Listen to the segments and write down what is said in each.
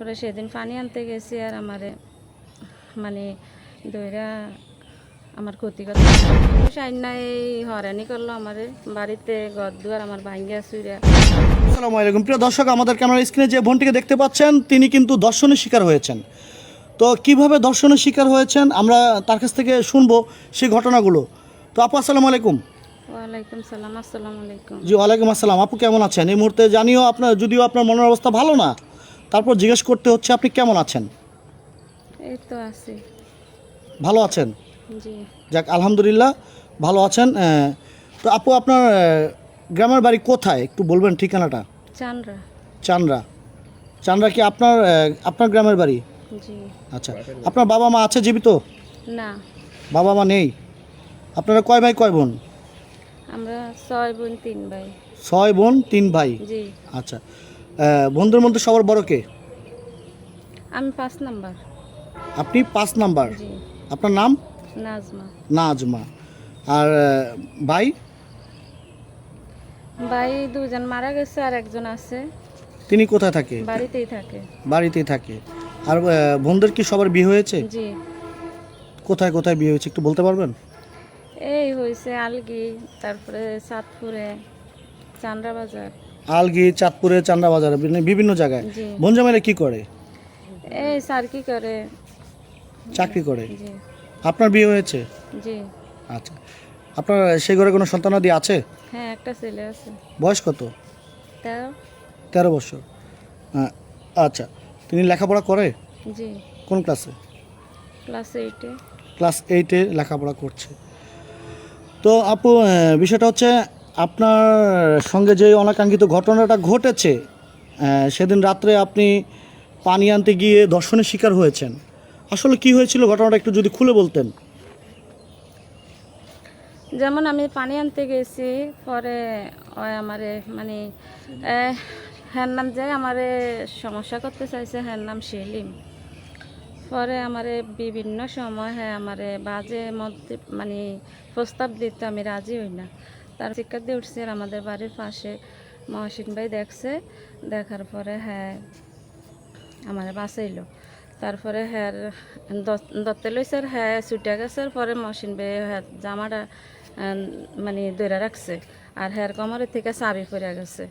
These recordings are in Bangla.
তারপরে সেদিন পানি আনতে গেছি আর আমারে মানে দইরা আমার ক্ষতি করলো। সাইনাই হয়রানি করলো আমারে, বাড়িতে ঘর দুয়ার আমার ভাঙ্গিয়া চুইরা। আসসালামু আলাইকুম প্রিয় দর্শক, আমাদের ক্যামেরার স্ক্রিনে যে বোনটিকে দেখতে পাচ্ছেন তিনি কিন্তু ধর্ষণের শিকার হয়েছেন। তো কিভাবে ধর্ষণের শিকার হয়েছেন আমরা তার কাছ থেকে শুনবো সেই ঘটনাগুলো। তো আপু আসসালামু আলাইকুম। ওয়ালাইকুম সালাম, আসসালামু আলাইকুম। জি ওয়ালাইকুম আসসালাম। আপু কেমন আছেন? এই মুহূর্তে জানিও আপনার, যদিও আপনার মনের অবস্থা ভালো না, তারপর জিজ্ঞেস করতে হচ্ছে আপনি কেমন আছেন। এই তো আছি। ভালো আছেন? জি। যাক আলহামদুলিল্লাহ ভালো আছেন। তো আপু আপনার গ্রামের বাড়ি কোথায় একটু বলবেন ঠিকানাটা? চানরা। চানরা। চানরা কি আপনার আপনার গ্রামের বাড়ি? জি। আচ্ছা, আপনার বাবা মা আছে জীবিত? না, বাবা মা নেই। আপনারা কয় ভাই কয় বোন? আমরা 6 বোন 3 ভাই। 6 বোন 3 ভাই। জি। আচ্ছা, বোনদের মধ্যে সবার বড় কে? আমি 5 নাম্বার। আপনি 5 নাম্বার। জি। আপনার নাম? নাজমা। নাজমা। আর ভাই? ভাই 2 জন মারা গেছে আর একজন আছে, তিনি কোথায় থাকে? বাড়িতেই থাকে। বাড়িতেই থাকে। আর বোনদের কি সবার বিয়ে হয়েছে? জি। কোথায় কোথায় বিয়ে হয়েছে একটু বলতে পারবেন? এই হয়েছে আলগি, তারপরে চাঁদপুরে, চান্দ্রা বাজার। আলগি, চাঁদপুরে, চান্ডা বাজারে, বিভিন্ন জায়গায়। জি। বোন জামাইরা কি করে? এই স্যার কি করে। চাকরি করে। জি। আপনার বিয়ে হয়েছে? জি। আচ্ছা, আপনার সেই ঘরে কোনো সন্তানাদি আছে? হ্যাঁ, একটা ছেলে আছে। বয়স কত? 13। 13 বছর। আচ্ছা, তিনি লেখাপড়া করে? জি। কোন ক্লাসে? ক্লাস 8-এ। ক্লাস 8-এ লেখাপড়া করছে। তো আপু, বিষয়টা হচ্ছে আপনার সঙ্গে যে অনাকাঙ্ক্ষিত ঘটনাটা ঘটেছে, সেদিন রাত্রে আপনি পানি আনতে গিয়ে ধর্ষণের শিকার হয়েছেন। আসলে কি হয়েছিল ঘটনাটা একটু যদি খুলে বলতেন। যেমন আমি পানি আনতে গেছি, পরে ওই আমারে মানে হ্যার নাম যে আমারে সমস্যা করতে চাইছে, হ্যার নাম সেলিম। পরে আমারে বিভিন্ন সময় হ্যাঁ আমারে বাজে মধ্যে মানে প্রস্তাব দিতে আমি রাজি হই না। তার শিক্ষা দিয়ে উঠছে আর আমাদের বাড়ির পাশে মহসিন ভাই দেখছে, দেখার পরে হ্যাঁ আমারে বাঁচাইলো। তারপরে হ্যাঁ দত্তে লইছে, হ্যাঁ ছুটে গেছে। পরে মহসিন ভাই হ্যাঁ জামাটা মানে ধরে রাখছে আর হ্যার কোমরের থেকে চাবি পড়ে গেছে।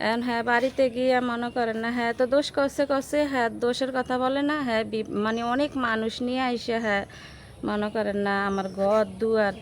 এখন হ্যাঁ বাড়িতে গিয়ে মনে করেন না হ্যাঁ তো দোষ করছে হ্যাঁ দোষের কথা বলে না, হ্যাঁ মানে অনেক মানুষ নিয়ে আইসে হ্যাঁ মনে করেন না আমার ঘর দুয়ার